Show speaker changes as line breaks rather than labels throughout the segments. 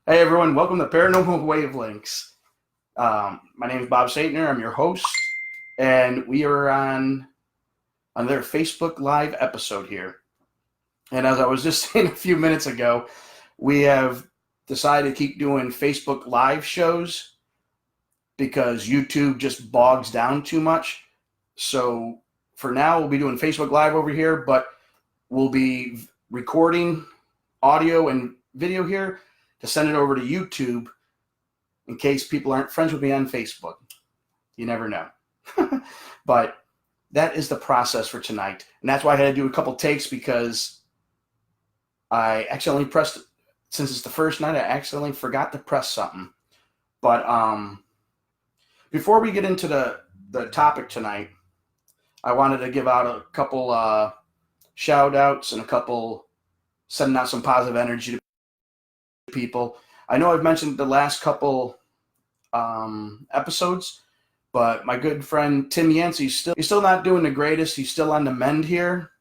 Hey everyone, welcome to Paranormal Wavelengths. My name is Bob Saitner. I'm your host, and we are on another Facebook Live episode here. And as I was just saying a few minutes ago, we have decided to keep doing Facebook Live shows because YouTube just bogs down too much. So for now, we'll be doing Facebook Live over here, but we'll be recording audio and video here to send it over to YouTube in case people aren't friends with me on Facebook. You never know. But that is the process for tonight. And that's why I had to do a couple takes because I accidentally pressed, since it's the first night, I accidentally forgot to press something. But before we get into the topic tonight, I wanted to give out a couple shout outs and a couple sending out some positive energy to people. I know I've mentioned the last couple episodes, but my good friend Tim Yancey he's still not doing the greatest. He's still on the mend here.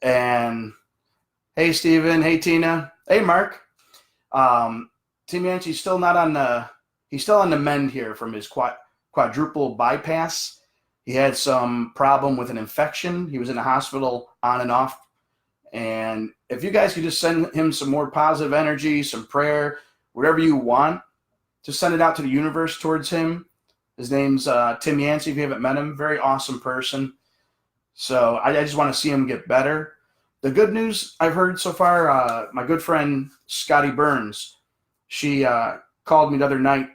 And hey Steven, hey Tina, hey Mark. Tim Yancey's still not on the mend here from his quadruple bypass. He had some problem with an infection. He was in the hospital on and off. And if you guys could just send him some more positive energy, some prayer, whatever you want, just send it out to the universe towards him. His name's Tim Yancey, if you haven't met him. Very awesome person. So I just want to see him get better. The good news I've heard so far, my good friend Scotty Burns, she called me the other night,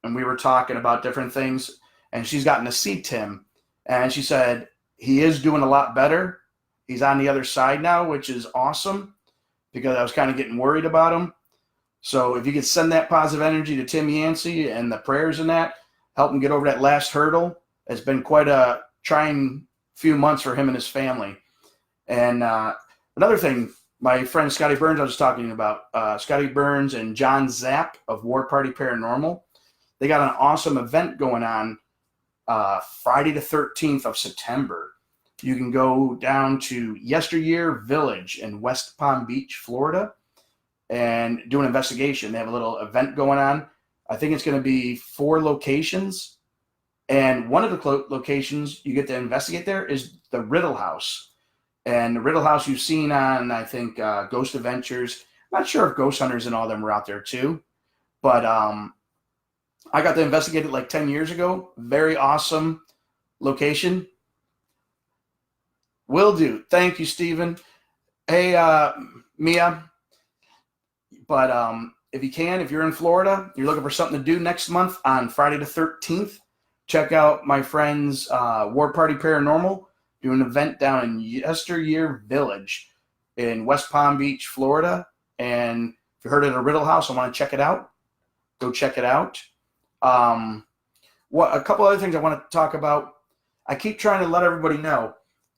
and we were talking about different things, and she's gotten to see Tim. And she said he is doing a lot better. He's on the other side now, which is awesome because I was kind of getting worried about him. So if you could send that positive energy to Tim Yancey and the prayers in that, help him get over that last hurdle. It's been quite a trying few months for him and his family. And another thing, my friend Scotty Burns I was talking about, Scotty Burns and John Zapp of War Party Paranormal, they got an awesome event going on Friday the 13th of September. You can go down to Yesteryear Village in West Palm Beach, Florida, and do an investigation. They have a little event going on. I think it's going to be 4 locations. And one of the locations you get to investigate there is the Riddle House. And the Riddle House you've seen on, I think, Ghost Adventures. I'm not sure if Ghost Hunters and all them were out there too. But I got to investigate it like 10 years ago. Very awesome location. Will do. Thank you, Stephen. Hey, Mia. But if you can, if you're in Florida, you're looking for something to do next month on Friday the 13th, check out my friends War Party Paranormal, do an event down in Yesteryear Village in West Palm Beach, Florida. And if you heard of the Riddle House and want to check it out, go check it out. A couple other things I want to talk about. I keep trying to let everybody know.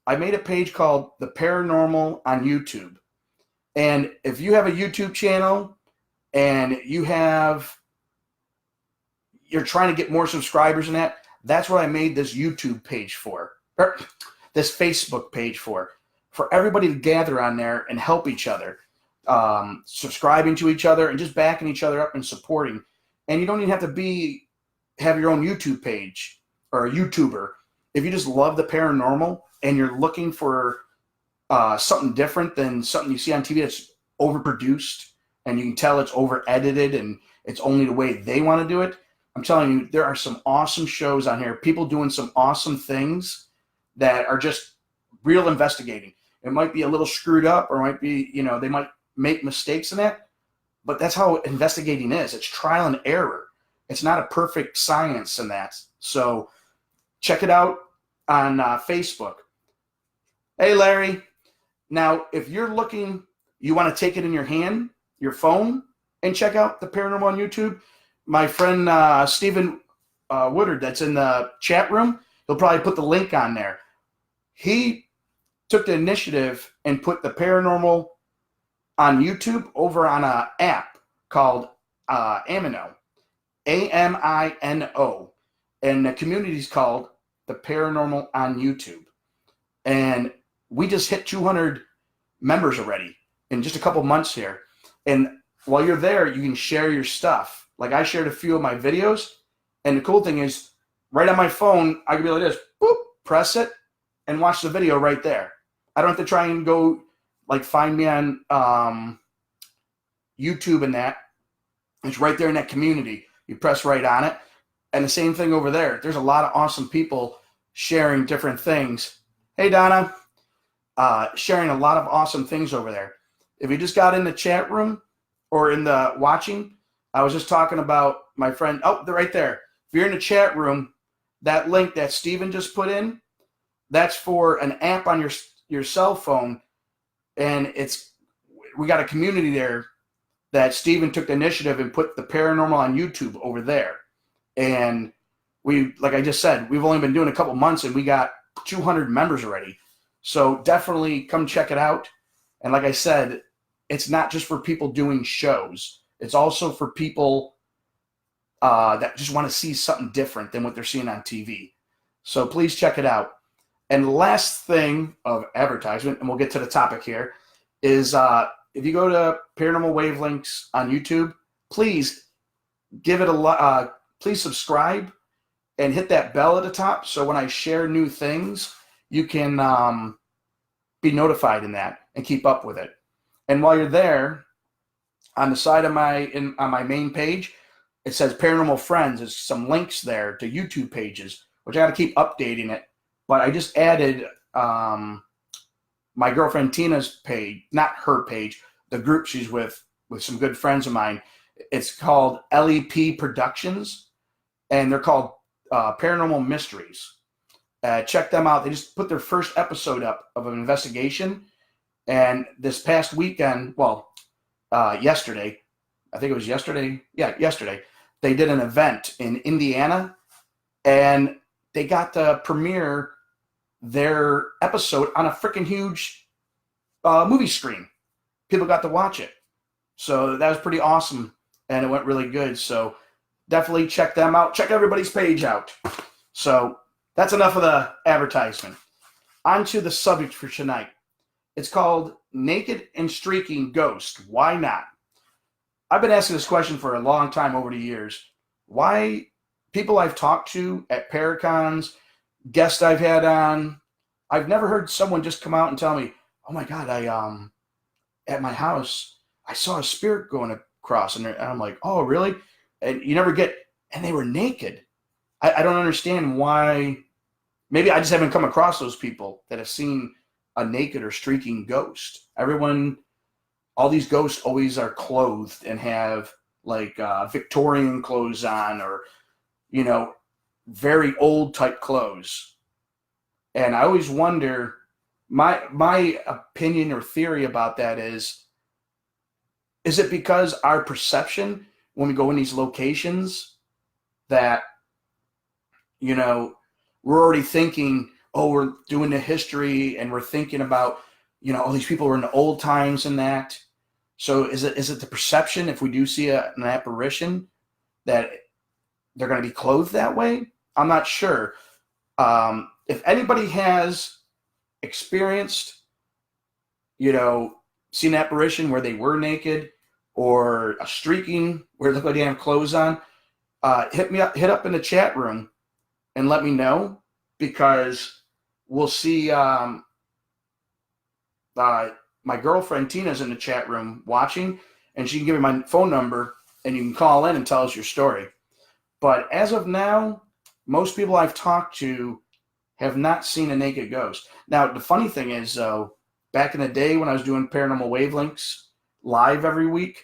I made a page called The Paranormal on YouTube. And if you have a YouTube channel and you're trying to get more subscribers and that's what I made this YouTube page for, or this Facebook page for everybody to gather on there and help each other, subscribing to each other and just backing each other up and supporting. And you don't even have to have your own YouTube page or a YouTuber. If you just love the paranormal and you're looking for something different than something you see on TV that's overproduced and you can tell it's over-edited and it's only the way they want to do it, I'm telling you, there are some awesome shows on here, people doing some awesome things that are just real investigating. It might be a little screwed up or might be, they might make mistakes in that, but that's how investigating is. It's trial and error. It's not a perfect science in that. So check it out on Facebook. Hey, Larry. Now, if you're looking, you want to take it in your hand, your phone, and check out the Paranormal on YouTube, my friend Stephen Woodard that's in the chat room, he'll probably put the link on there. He took the initiative and put the Paranormal on YouTube over on an app called Amino, Amino, and the community's called the Paranormal on YouTube. And we just hit 200 members already in just a couple months here. And while you're there, you can share your stuff. Like I shared a few of my videos, and the cool thing is, right on my phone, I can be like this, boop, press it, and watch the video right there. I don't have to try and go like find me on YouTube and that. It's right there in that community. You press right on it. And the same thing over there. There's a lot of awesome people sharing different things. Hey, Donna. Sharing a lot of awesome things over there. If you just got in the chat room or in the watching, I was just talking about my friend. Oh, they're right there. If you're in the chat room, that link that Steven just put in, that's for an app on your cell phone. And we got a community there that Steven took the initiative and put the paranormal on YouTube over there. And like I just said, we've only been doing a couple months and we got 200 members already. So definitely come check it out. And like I said, it's not just for people doing shows. It's also for people that just want to see something different than what they're seeing on TV. So please check it out. And the last thing of advertisement, and we'll get to the topic here, is if you go to Paranormal Wavelengths on YouTube, please give it please subscribe and hit that bell at the top so when I share new things, you can be notified in that and keep up with it. And while you're there, on the side of on my main page, it says Paranormal Friends. There's some links there to YouTube pages, which I got to keep updating it. But I just added my girlfriend Tina's page, not her page, the group she's with some good friends of mine. It's called LEP Productions, and they're called Paranormal Mysteries. Check them out. They just put their first episode up of an investigation, and this past weekend, yesterday, I think it was yesterday. Yeah, yesterday, they did an event in Indiana, and they got to premiere their episode on a freaking huge movie screen. People got to watch it. So that was pretty awesome, and it went really good. So definitely check them out. Check everybody's page out. So that's enough of the advertisement. On to the subject for tonight. It's called Naked and Streaking Ghost. Why not? I've been asking this question for a long time over the years. Why people I've talked to at Paracons, guests I've had on, I've never heard someone just come out and tell me, oh my God, at my house, I saw a spirit going across. And I'm like, oh, really? And you never get, and they were naked. I don't understand why. Maybe I just haven't come across those people that have seen a naked or streaking ghost. All these ghosts always are clothed and have like Victorian clothes on, or, very old type clothes. And I always wonder, my opinion or theory about that is it because our perception when we go in these locations that, we're already thinking, oh, we're doing the history and we're thinking about, all these people were in the old times and that. So is it the perception if we do see an apparition that they're going to be clothed that way? I'm not sure. If anybody has experienced, seen an apparition where they were naked or a streaking where it looked like they have clothes on, hit up in the chat room and let me know, because we'll see. My girlfriend Tina's in the chat room watching, and she can give me my phone number, and you can call in and tell us your story. But as of now, most people I've talked to have not seen a naked ghost. Now, the funny thing is, though, back in the day when I was doing Paranormal Wavelengths live every week,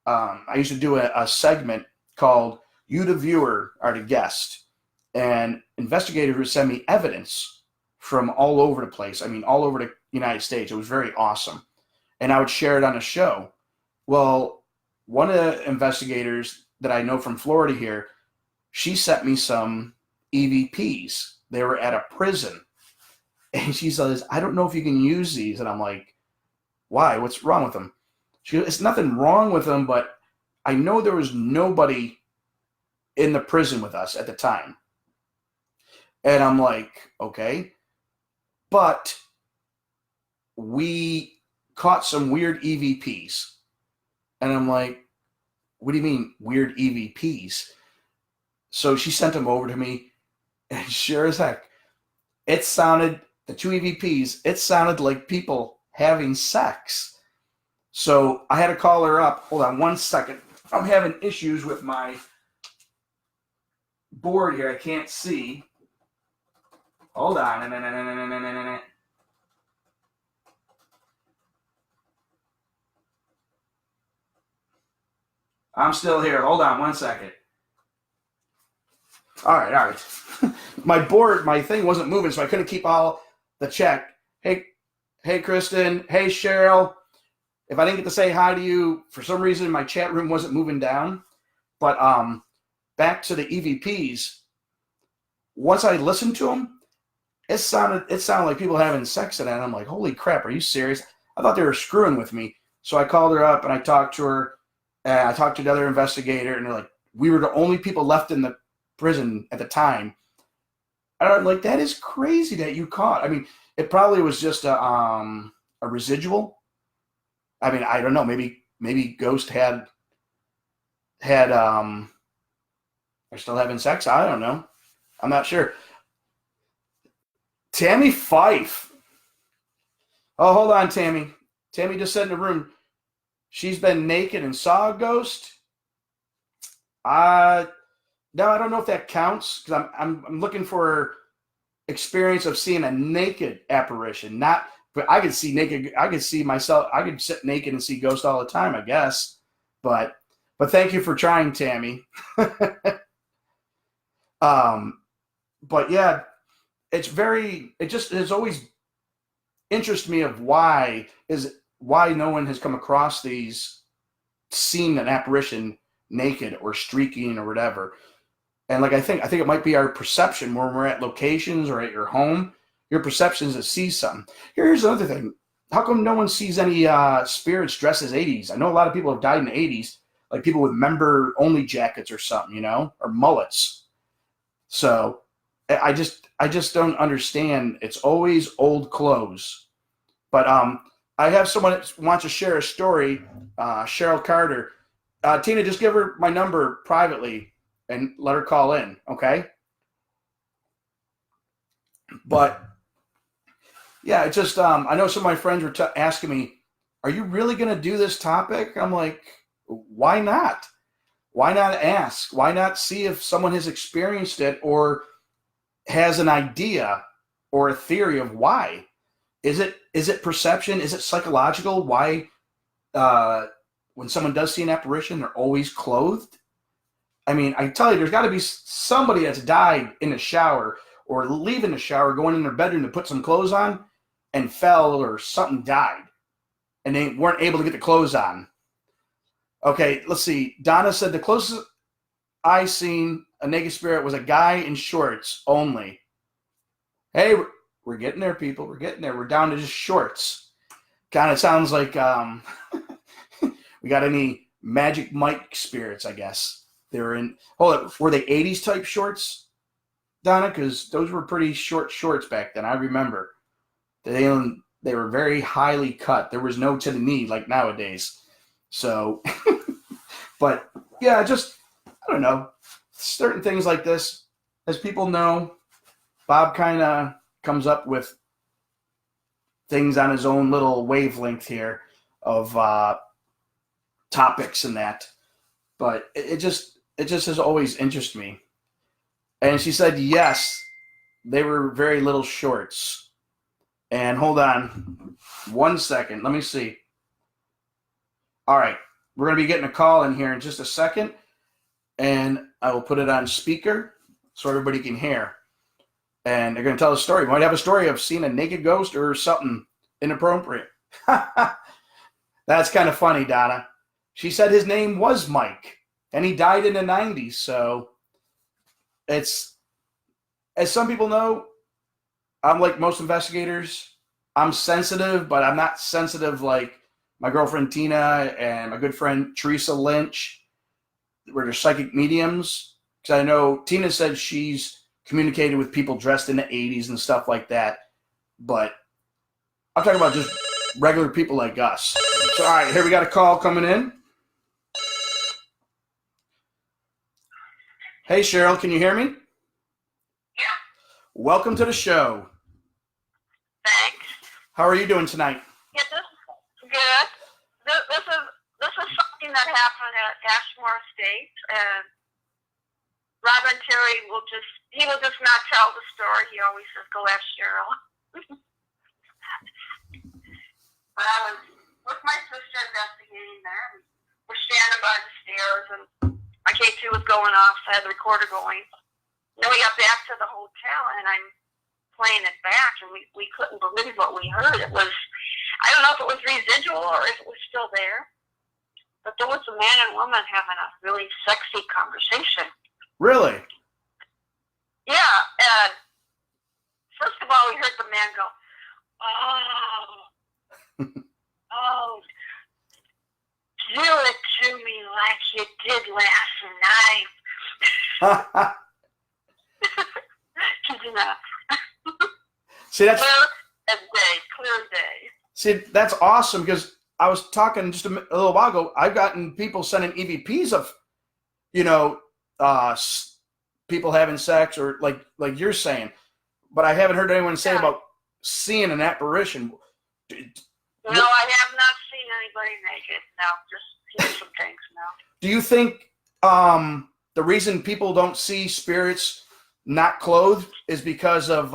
I used to do a segment called You, the Viewer, Are the Guest. And investigators would send me evidence from all over the place. I mean, all over the United States. It was very awesome. And I would share it on a show. Well, one of the investigators that I know from Florida here, she sent me some EVPs. They were at a prison. And she says, I don't know if you can use these. And I'm like, why? What's wrong with them? She goes, it's nothing wrong with them, but I know there was nobody in the prison with us at the time. And I'm like, okay. But we caught some weird EVPs. And I'm like, what do you mean weird EVPs? So she sent them over to me, and sure as heck, it sounded, the two EVPs, it sounded like people having sex. So I had to call her up. Hold on one second. I'm having issues with my board here. I can't see. Hold on. I'm still here. Hold on one second. All right. My board, my thing wasn't moving, so I couldn't keep all the check. Hey, Kristen. Hey, Cheryl. If I didn't get to say hi to you, for some reason my chat room wasn't moving down. But back to the EVPs. Once I listened to them, it sounded like people having sex in it. And I'm like, holy crap, are you serious? I thought they were screwing with me. So I called her up and I talked to her. I talked to another investigator, and they're like, we were the only people left in the prison at the time. And I'm like, that is crazy that you caught. I mean, it probably was just a residual. I mean, I don't know. Maybe Ghost had are still having sex. I don't know. I'm not sure. Tammy Fife. Oh, hold on, Tammy. Tammy just said in the room, she's been naked and saw a ghost. No, I don't know if that counts, because I'm looking for experience of seeing a naked apparition. Not, but I could see naked. I could see myself. I could sit naked and see ghosts all the time, I guess. But thank you for trying, Tammy. But yeah, it's always interested me of why no one has come across these, seen an apparition naked or streaking or whatever. And like I think it might be our perception when we're at locations or at your home. Your perception is to see something. Here's another thing. How come no one sees any spirits dressed as 80s? I know a lot of people have died in the 80s, like people with member-only jackets or something, or mullets. So I just don't understand. It's always old clothes. But I have someone that wants to share a story, Cheryl Carter. Tina, just give her my number privately and let her call in, okay? But yeah, it's just I know some of my friends were asking me, "Are you really going to do this topic?" I'm like, "Why not? Why not ask? Why not see if someone has experienced it or has an idea or a theory of why? Is it perception? Is it psychological? Why when someone does see an apparition, they're always clothed? I mean, I tell you, there's got to be somebody that's died in the shower or leaving the shower, going in their bedroom to put some clothes on and fell or something died and they weren't able to get the clothes on. Okay, let's see. Donna said the closest I seen a naked spirit was a guy in shorts only. Hey, we're getting there, people. We're getting there. We're down to just shorts. Kind of sounds like we got any Magic Mike spirits, I guess. They were in. Were they 80s type shorts, Donna? Because those were pretty short shorts back then. I remember. They were very highly cut. There was no to the knee like nowadays. So, but yeah, I don't know. Certain things like this, as people know, Bob kind of comes up with things on his own little wavelength here of topics and that. But it just has always interested me. And she said, yes, they were very little shorts. And hold on one second. Let me see. All right. We're going to be getting a call in here in just a second. And I will put it on speaker so everybody can hear. And they're going to tell a story. We might have a story of seeing a naked ghost or something inappropriate. That's kind of funny, Donna. She said his name was Mike, and he died in the 90s. So it's, as some people know, I'm like most investigators. I'm sensitive, but I'm not sensitive like my girlfriend Tina and my good friend Teresa Lynch, where they're psychic mediums. Because I know Tina said she's communicated with people dressed in the 80s and stuff like that. But I'm talking about just regular people like us. So, all right, here we got a call coming in. Hey, Cheryl, can you hear me?
Yeah,
Welcome to the show.
thanks.
How are you doing tonight?
Yeah, this is good. This is something that happened at Ashmore Estates, and Robin Terry will just not tell the story. He always says, "Go ask Cheryl." But I was with my sister investigating there. We're standing by the stairs, and my K2 was going off, so I had the recorder going. Then we got back to the hotel, and I'm playing it back, and we couldn't believe what we heard. It was, I don't know if it was residual or if it was still there, but there was a man and woman having a really sexy conversation.
Really?
Yeah, and first of all, we heard the man go, oh, do it to me like you did last night. Isn't that
See, that's
clear as day.
see, that's awesome because I was talking just a little while ago. I've gotten people sending EVPs of, you know, people having sex or like you're saying, but I haven't heard anyone say about seeing an apparition.
No, I have not seen anybody naked. No, just hear some things now.
Do you think the reason people don't see spirits not clothed is because of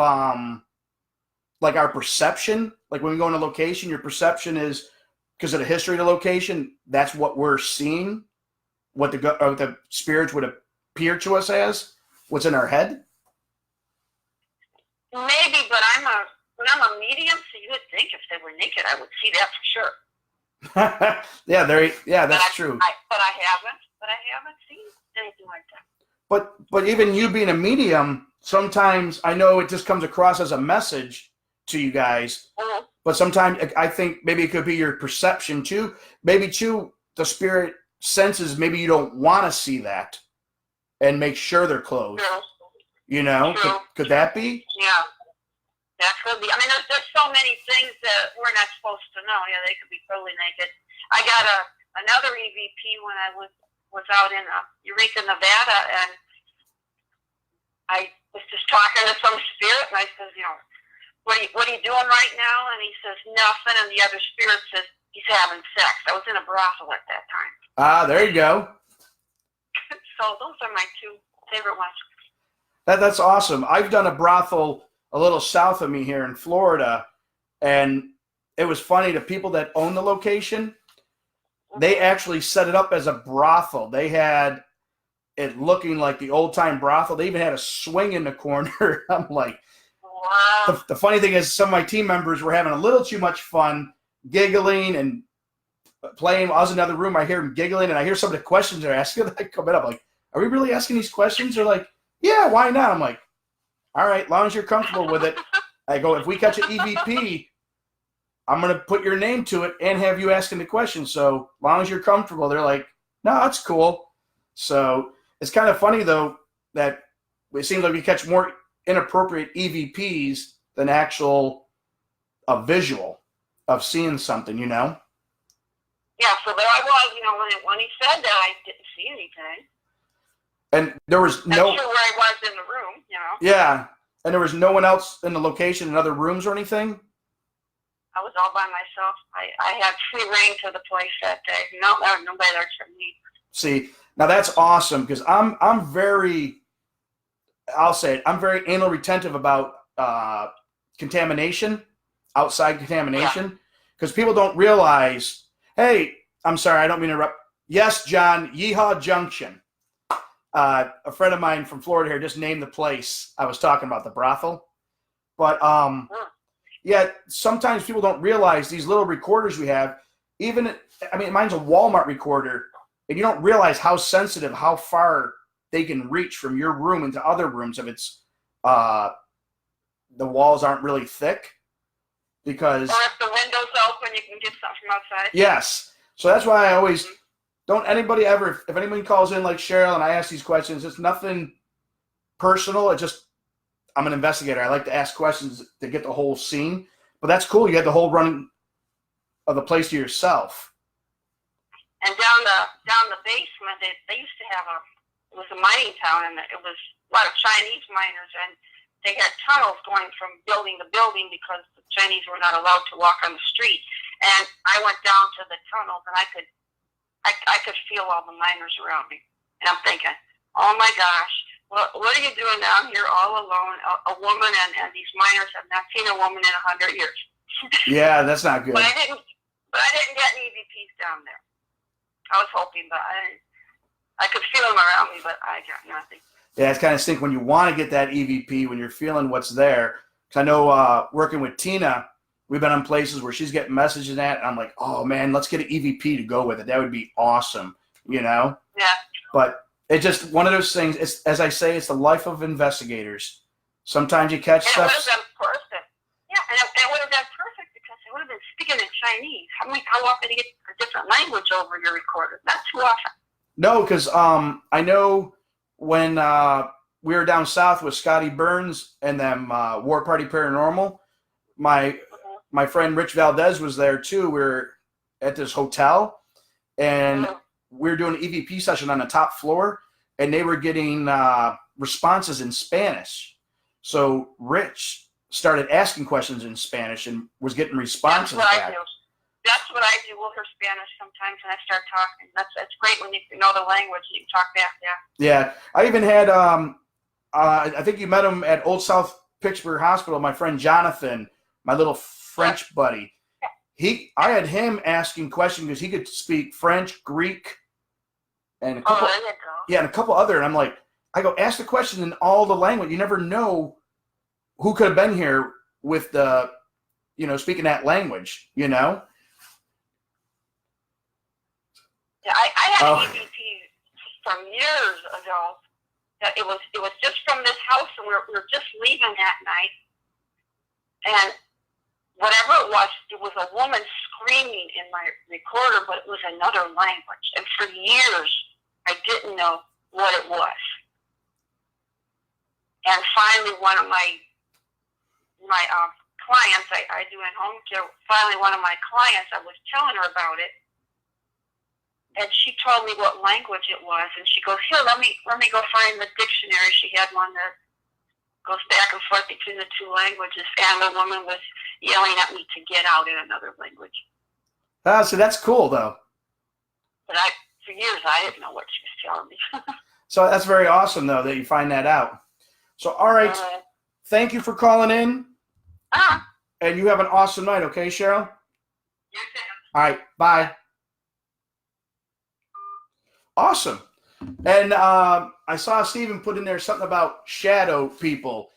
like our perception? Like when we go in a location, your perception is because of the history of the location. That's what we're seeing. What the spirits would appear to us as. What's in our head?
Maybe, but I'm a medium, so you would think if they were naked, I would see that for sure.
Yeah, that's true.
But I haven't seen anything like that.
But even you being a medium, sometimes I know it just comes across as a message to you guys.
Mm-hmm.
But sometimes I think maybe it could be your perception too. Maybe too the spirit senses maybe you don't want to see that, and make sure they're clothed.
True.
You know, could that be?
Yeah, that could be. I mean, there's so many things that we're not supposed to know. Yeah, they could be totally naked. I got another EVP when I was out in Eureka, Nevada, and I was just talking to some spirit, and I says, what are you doing right now? And he says, nothing. And the other spirit says, he's having sex. I was in a brothel at that time.
Ah, there you go.
So those are my two favorite ones.
That's awesome. I've done a brothel a little south of me here in Florida, and it was funny. The people that own the location, they actually set it up as a brothel. They had it looking like the old-time brothel. They even had a swing in the corner. I'm like,
wow.
The funny thing is some of my team members were having a little too much fun, giggling and playing. I was in another room. I hear them giggling, and I hear some of the questions they're asking. I come in, I'm like, are we really asking these questions? They're like, yeah, why not? I'm like, all right, as long as you're comfortable with it. I go, if we catch an EVP, I'm going to put your name to it and have you asking the question. So as long as you're comfortable, they're like, no, that's cool. So it's kind of funny, though, that it seems like we catch more inappropriate EVPs than actual a visual of seeing something, you know?
Yeah, so there I was, when he said that, I didn't see anything.
And there was
I'm sure where I was in the room,
Yeah, and there was no one else in the location in other rooms or anything?
I was all by myself. I had free reign to the place that day. No, there was nobody there except me.
See, now that's awesome because I'm very, I'll say it, I'm very anal retentive about contamination, outside contamination, because people don't realize, hey, I'm sorry, I don't mean to interrupt. Yes, John, Yeehaw Junction. A friend of mine from Florida here just named the place. I was talking about the brothel. But, yeah, sometimes people don't realize these little recorders we have, mine's a Walmart recorder, and you don't realize how sensitive, how far they can reach from your room into other rooms if it's, the walls aren't really thick. Because...
Or if the window's open, you can get something from outside.
Yes. So that's why I always... Don't anybody ever, if anybody calls in like Cheryl and I ask these questions, it's nothing personal. It's just, I'm an investigator. I like to ask questions to get the whole scene. But that's cool. You had the whole run of the place to yourself.
And down the basement, they used to have it was a mining town, and it was a lot of Chinese miners, and they had tunnels going from building to building because the Chinese were not allowed to walk on the street. And I went down to the tunnels, and I could feel all the miners around me. And I'm thinking, oh my gosh, what are you doing down here all alone? A woman, and these miners have not seen a woman in 100 years.
Yeah, that's not good.
But I didn't get any EVPs down there. I was hoping, but I could feel them around me, but I got nothing.
Yeah, it's kind of stink when you want to get that EVP, when you're feeling what's there. Because I know working with Tina, we've been on places where she's getting messages and that, and I'm like, oh man, let's get an EVP to go with it. That would be awesome, you know?
Yeah.
But it's just one of those things. It's, as I say, it's the life of investigators. Sometimes you catch stuff.
It would have been perfect. Yeah, and it would have been perfect because it would have been speaking in Chinese. How often do you get a different language over your recorder? Not too often. No,
because I know when we were down south with Scotty Burns and them War Party Paranormal, my friend Rich Valdez was there too. We were at this hotel, and we were doing an EVP session on the top floor, and they were getting responses in Spanish. So Rich started asking questions in Spanish and was getting responses back.
That's what I do. We'll hear Spanish sometimes, and I start talking. That's great when you know the language and you can talk back. Yeah. Yeah,
I even had I think you met him at Old South Pittsburgh Hospital. My friend Jonathan, my little French buddy. I had him asking questions because he could speak French, Greek, and a couple.
Oh, there you go.
Yeah, and a couple other. And I'm like, I go ask the question in all the language. You never know who could have been here with the, speaking that language.
Yeah, I had an EVP from years ago. That it was just from this house, and we were just leaving that night, and whatever it was a woman screaming in my recorder, but it was another language, and for years I didn't know what it was. And finally, one of my clients, I do in home care. Finally, one of my clients, I was telling her about it. And she told me what language it was, and she goes, "Here, let me go find the dictionary." She had one that goes back and forth between the two languages, and the woman was yelling at me to get out in another language.
So that's cool, though.
But for years, I didn't know what she was telling me.
So that's very awesome, though, that you find that out. So, all right, thank you for calling in, and you have an awesome night, okay, Cheryl?
You too.
All right, bye. Awesome. And I saw Stephen put in there something about shadow people.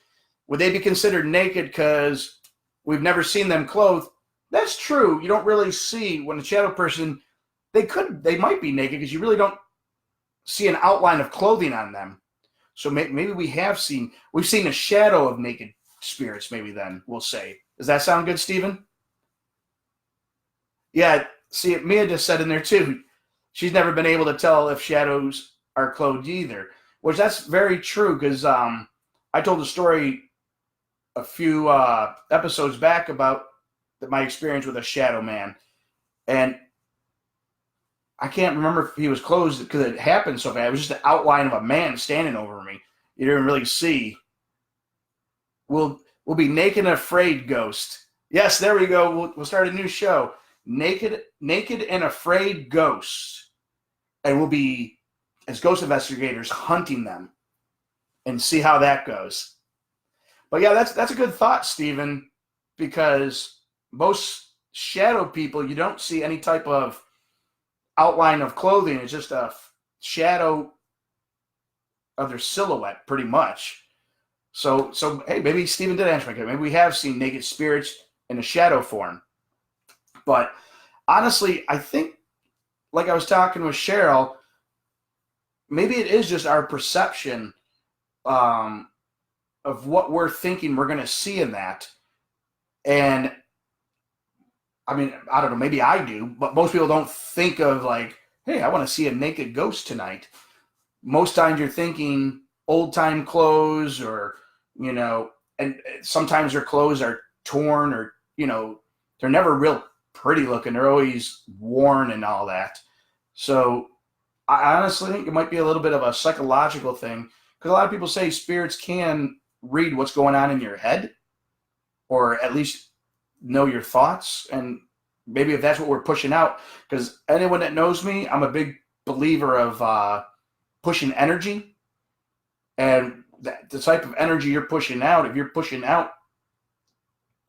Would they be considered naked because we've never seen them clothed? That's true. You don't really see when a shadow person, they might be naked because you really don't see an outline of clothing on them. So maybe we've seen a shadow of naked spirits, maybe then, we'll say. Does that sound good, Stephen? Yeah, see, Mia just said in there too, she's never been able to tell if shadows are clothed either, which that's very true because I told a story a few episodes back about my experience with a shadow man, and I can't remember if he was clothed because it happened so bad. It was just the outline of a man standing over me. You didn't really see. We'll be Naked and Afraid Ghost. Yes, there we go. We'll start a new show. Naked and Afraid Ghosts. And we'll be, as ghost investigators, hunting them and see how that goes. But yeah, that's a good thought, Stephen, because most shadow people, you don't see any type of outline of clothing. It's just a shadow of their silhouette, pretty much. So hey, maybe Stephen did answer my question. Maybe we have seen naked spirits in a shadow form. But honestly, I think, like I was talking with Cheryl, maybe it is just our perception of what we're thinking we're going to see in that. And, I mean, I don't know, maybe I do, but most people don't think of like, hey, I want to see a naked ghost tonight. Most times you're thinking old-time clothes or, and sometimes their clothes are torn or, they're never real pretty looking. They're always worn and all that. So I honestly think it might be a little bit of a psychological thing because a lot of people say spirits can read what's going on in your head, or at least know your thoughts. And maybe if that's what we're pushing out, because anyone that knows me, I'm a big believer of pushing energy, and the type of energy you're pushing out, if you're pushing out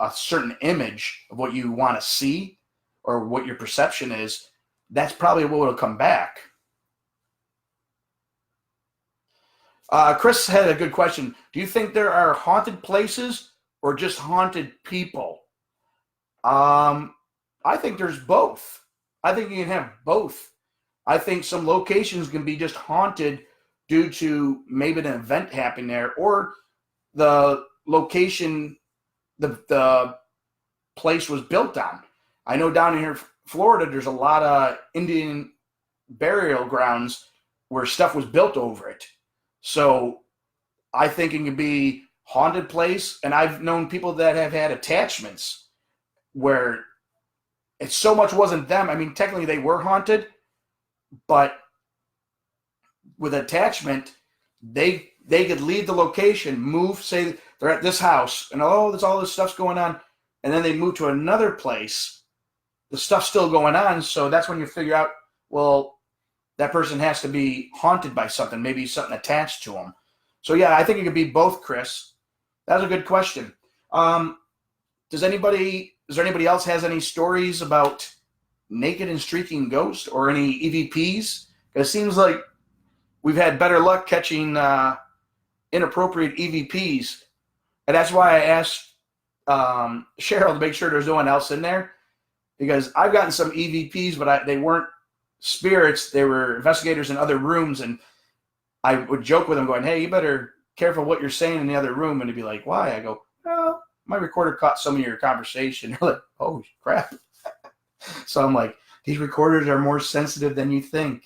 a certain image of what you want to see or what your perception is, that's probably what will come back. Chris had a good question. Do you think there are haunted places or just haunted people? I think there's both. I think you can have both. I think some locations can be just haunted due to maybe an event happening there, or the location the place was built on. I know down here in Florida, there's a lot of Indian burial grounds where stuff was built over it. So I think it can be haunted place, and I've known people that have had attachments where it so much wasn't them. I mean, technically they were haunted, but with attachment, they could leave the location, move, say they're at this house, and there's all this stuff's going on, and then they move to another place. The stuff's still going on, so that's when you figure out, well, that person has to be haunted by something, maybe something attached to them. So yeah, I think it could be both, Chris. That was a good question. Does anybody else has any stories about naked and streaking ghosts or any EVPs? It seems like we've had better luck catching inappropriate EVPs, and that's why I asked Cheryl to make sure there's no one else in there, because I've gotten some EVPs, but they weren't spirits. They were investigators in other rooms, and I would joke with them going, hey, you better careful what you're saying in the other room. And they'd be like, why? I go, oh, my recorder caught some of your conversation. They're like, oh, crap. So I'm like, these recorders are more sensitive than you think.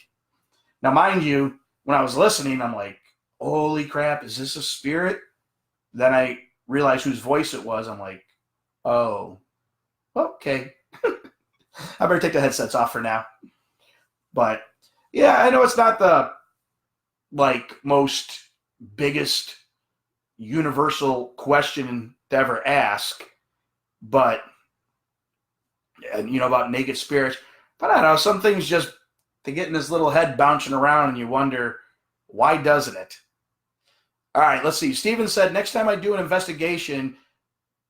Now, mind you, when I was listening, I'm like, holy crap, is this a spirit? Then I realized whose voice it was. I'm like, oh, okay. I better take the headsets off for now. But yeah, I know it's not the most biggest universal question to ever ask, but about naked spirits. But I don't know, some things just, they get in this little head bouncing around and you wonder, why doesn't it? All right, let's see. Steven said, next time I do an investigation,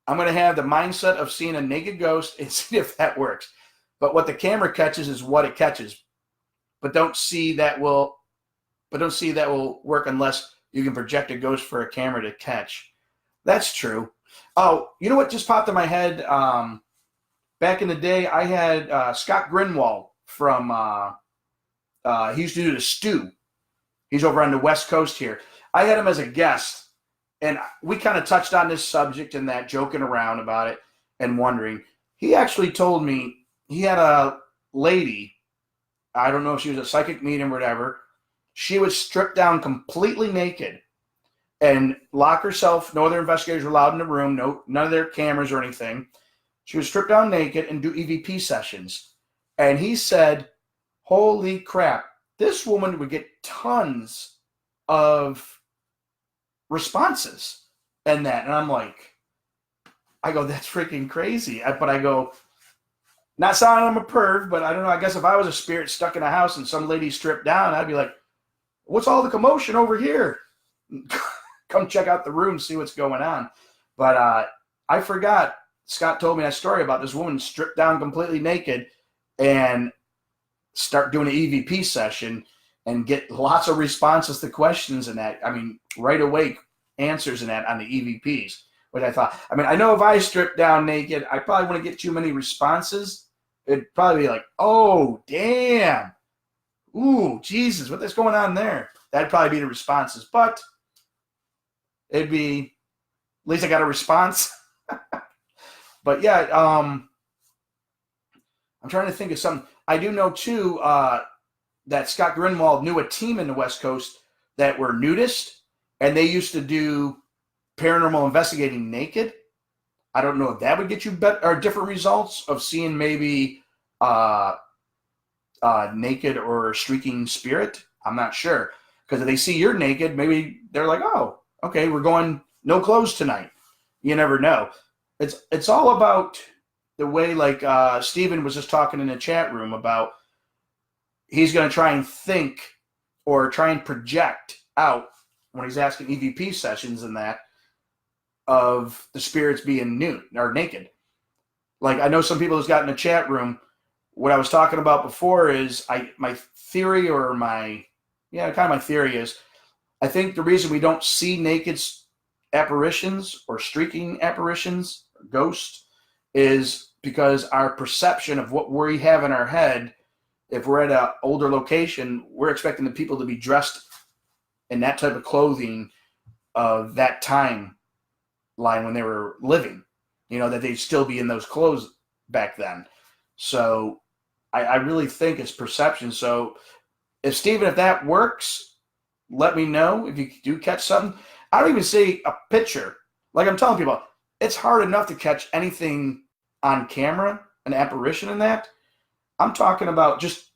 I'm going to have the mindset of seeing a naked ghost and see if that works. But what the camera catches is what it catches. But don't see that will work unless you can project a ghost for a camera to catch. That's true. Oh, you know what just popped in my head? Back in the day, I had Scott Grinwald from, he used to do the Stew. He's over on the West Coast here. I had him as a guest, and we kind of touched on this subject and that, joking around about it and wondering. He actually told me he had a lady, I don't know if she was a psychic medium or whatever, she was stripped down completely naked and lock herself. No other investigators were allowed in the room. None of their cameras or anything. She was stripped down naked and do EVP sessions. And he said, holy crap, this woman would get tons of responses and that. And I'm like, I go, that's freaking crazy. But I go, not sounding I'm a perv, but I don't know. I guess if I was a spirit stuck in a house and some lady stripped down, I'd be like, what's all the commotion over here? Come check out the room, see what's going on. But I forgot. Scott told me that story about this woman stripped down completely naked and start doing an EVP session and get lots of responses to questions and that. I mean, right away answers in that on the EVPs, which I thought, I know if I stripped down naked, I probably wouldn't get too many responses. It'd probably be like, oh, damn. Ooh, Jesus, what's going on there? That'd probably be the responses. But it'd be, at least I got a response. But yeah, I'm trying to think of something. I do know, too, that Scott Grinwald knew a team in the West Coast that were nudists, and they used to do paranormal investigating naked. I don't know if that would get you better or different results of seeing maybe naked or streaking spirit. I'm not sure, because if they see you're naked, maybe they're like, oh, okay, we're going no clothes tonight. You never know. It's all about the way, like Steven was just talking in the chat room about, he's going to try and think or try and project out when he's asking EVP sessions and that, of the spirits being nude or naked. Like, I know some people who's got in the chat room. What I was talking about before is my theory, or my theory is, I think the reason we don't see naked apparitions or streaking apparitions, or ghosts, is because our perception of what we have in our head, if we're at an older location, we're expecting the people to be dressed in that type of clothing of that time line when they were living, that they'd still be in those clothes back then. So I really think it's perception. So if that works, let me know if you do catch something. I don't even see a picture. Like I'm telling people, it's hard enough to catch anything on camera, an apparition in that. I'm talking about just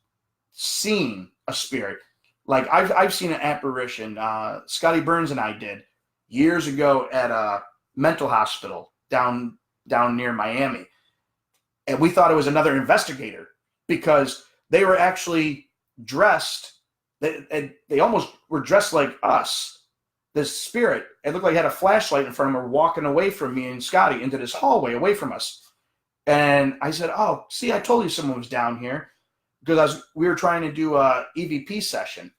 seeing a spirit. Like I've seen an apparition. Scotty Burns and I did years ago at a mental hospital down near Miami, and we thought it was another investigator, because they were actually dressed. They almost were dressed like us. This spirit, it looked like he had a flashlight in front of him, walking away from me and Scotty into this hallway away from us. And I said, "Oh, see, I told you someone was down here," because we were trying to do a EVP session,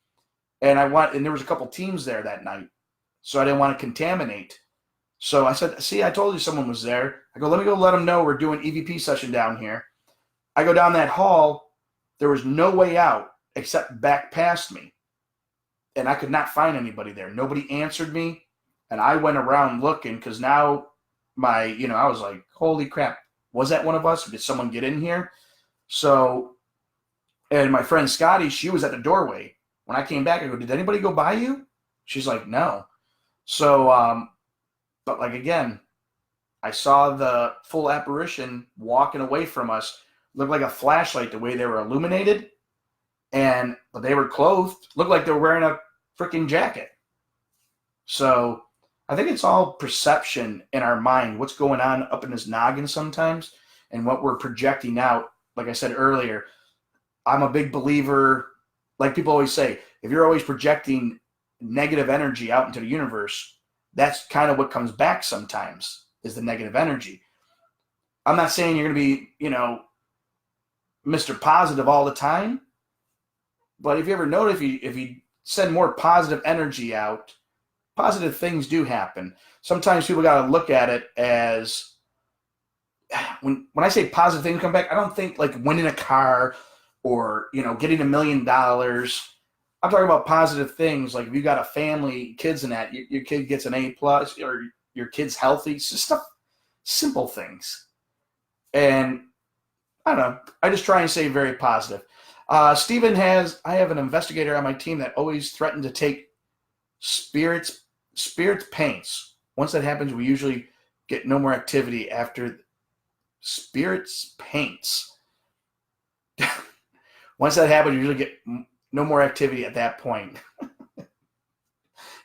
and there was a couple teams there that night, so I didn't want to contaminate. So I said, "See, I told you someone was there." I go, "Let me go let them know we're doing EVP session down here." I go down that hall. There was no way out except back past me, and I could not find anybody there. Nobody answered me, and I went around looking, because now I was like, "Holy crap! Was that one of us? Did someone get in here?" So, and my friend Scotty, she was at the doorway. When I came back, I go, "Did anybody go by you?" She's like, "No." So, but like, again, I saw the full apparition walking away from us. Looked like a flashlight the way they were illuminated, but they were clothed. Looked like they were wearing a freaking jacket. So I think it's all perception in our mind, what's going on up in this noggin sometimes, and what we're projecting out. Like I said earlier, I'm a big believer, like people always say, if you're always projecting negative energy out into the universe, that's kind of what comes back sometimes, is the negative energy. I'm not saying you're going to be, Mr. Positive all the time, but if you ever notice, if you send more positive energy out, positive things do happen. Sometimes people got to look at it as, when I say positive things come back, I don't think like winning a car or, getting $1 million. I'm talking about positive things, like if you got a family, kids, and that your kid gets an A+, or your kid's healthy. It's just stuff, simple things. And I don't know. I just try and say very positive. Steven I have an investigator on my team that always threatened to take spirits paints. Once that happens, we usually get no more activity after spirits paints. Once that happens, you usually get no more activity at that point.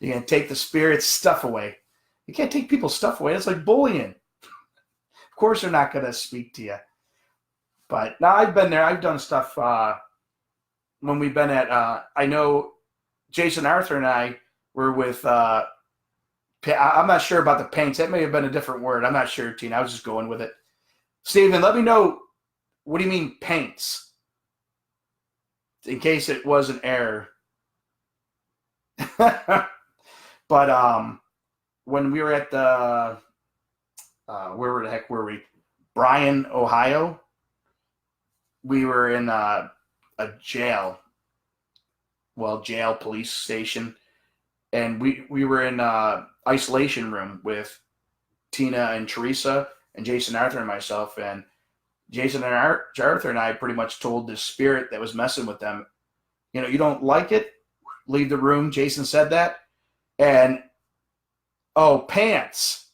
You're going to take the spirit's stuff away. You can't take people's stuff away. That's like bullying. Of course they're not going to speak to you. But now I've been there. I've done stuff when we've been at, I know Jason Arthur and I were with, I'm not sure about the paints. That may have been a different word. I'm not sure, Tina. I was just going with it. Steven, let me know, what do you mean paints? In case it was an error. But when we were at the, where the heck were we? Bryan, Ohio. We were in a jail, police station, and we were in a isolation room with Tina and Teresa and Jason Arthur and myself. And Jason and Arthur and I pretty much told this spirit that was messing with them, you don't like it, leave the room. Jason said that. And, oh, pants.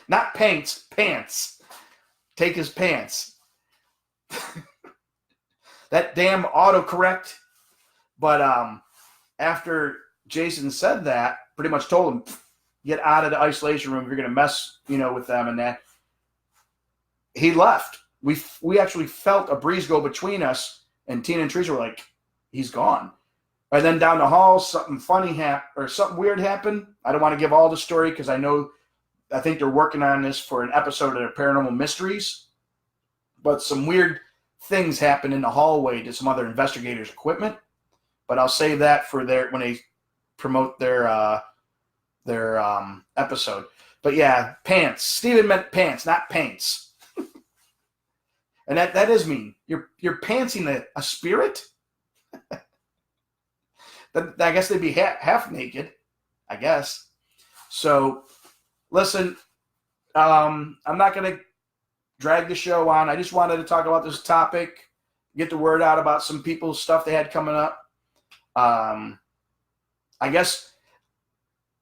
Not paints, pants. Take his pants. that damn autocorrect. But after Jason said that, pretty much told him, get out of the isolation room if you're going to mess, with them and that. He left. We actually felt a breeze go between us, and Tina and Teresa were like, he's gone. And then down the hall, something funny happened, or something weird happened. I don't want to give all the story because I think they're working on this for an episode of Paranormal Mysteries. But some weird things happened in the hallway to some other investigators' equipment. But I'll save that for when they promote their episode. But yeah, pants. Steven meant pants, not paints. And that is mean. You're pantsing a spirit? I guess they'd be half naked, I guess. So, listen, I'm not going to drag the show on. I just wanted to talk about this topic, get the word out about some people's stuff they had coming up. I guess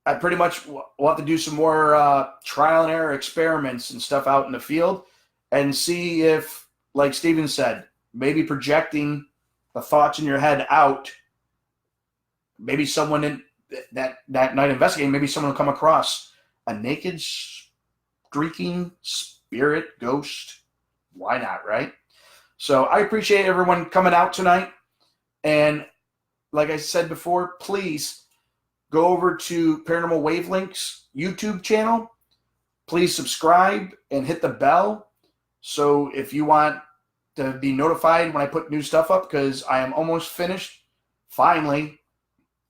I pretty much want to do some more trial and error experiments and stuff out in the field and see if, like Steven said, maybe projecting the thoughts in your head out. Maybe someone in that night investigating, maybe someone will come across a naked, streaking spirit, ghost. Why not, right? So I appreciate everyone coming out tonight. And like I said before, please go over to Paranormal Wavelength's YouTube channel. Please subscribe and hit the bell. So if you want to be notified when I put new stuff up, because I am almost finished, finally,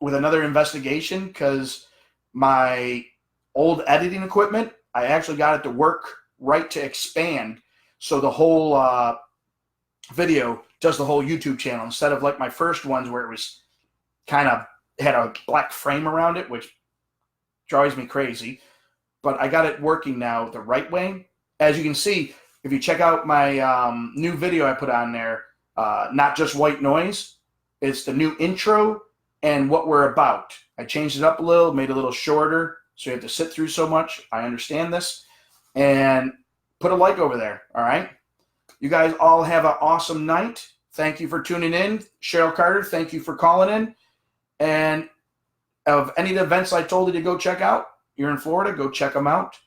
with another investigation, because my old editing equipment, I actually got it to work right to expand. So the whole video does the whole YouTube channel instead of like my first ones where it was kind of had a black frame around it, which drives me crazy. But I got it working now the right way. As you can see, if you check out my new video I put on there, Not Just White Noise, it's the new intro and what we're about. I changed it up a little, made it a little shorter, so you have to sit through so much. I understand this. And put a like over there, all right? You guys all have an awesome night. Thank you for tuning in. Cheryl Carter, thank you for calling in. And of any of the events I told you to go check out, you're in Florida, go check them out.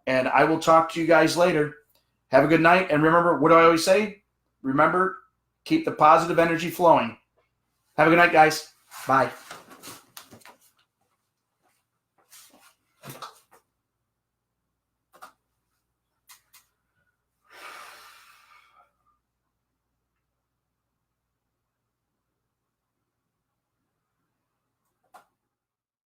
And I will talk to you guys later. Have a good night. And remember, what do I always say? Remember, keep the positive energy flowing. Have a good night, guys. Bye.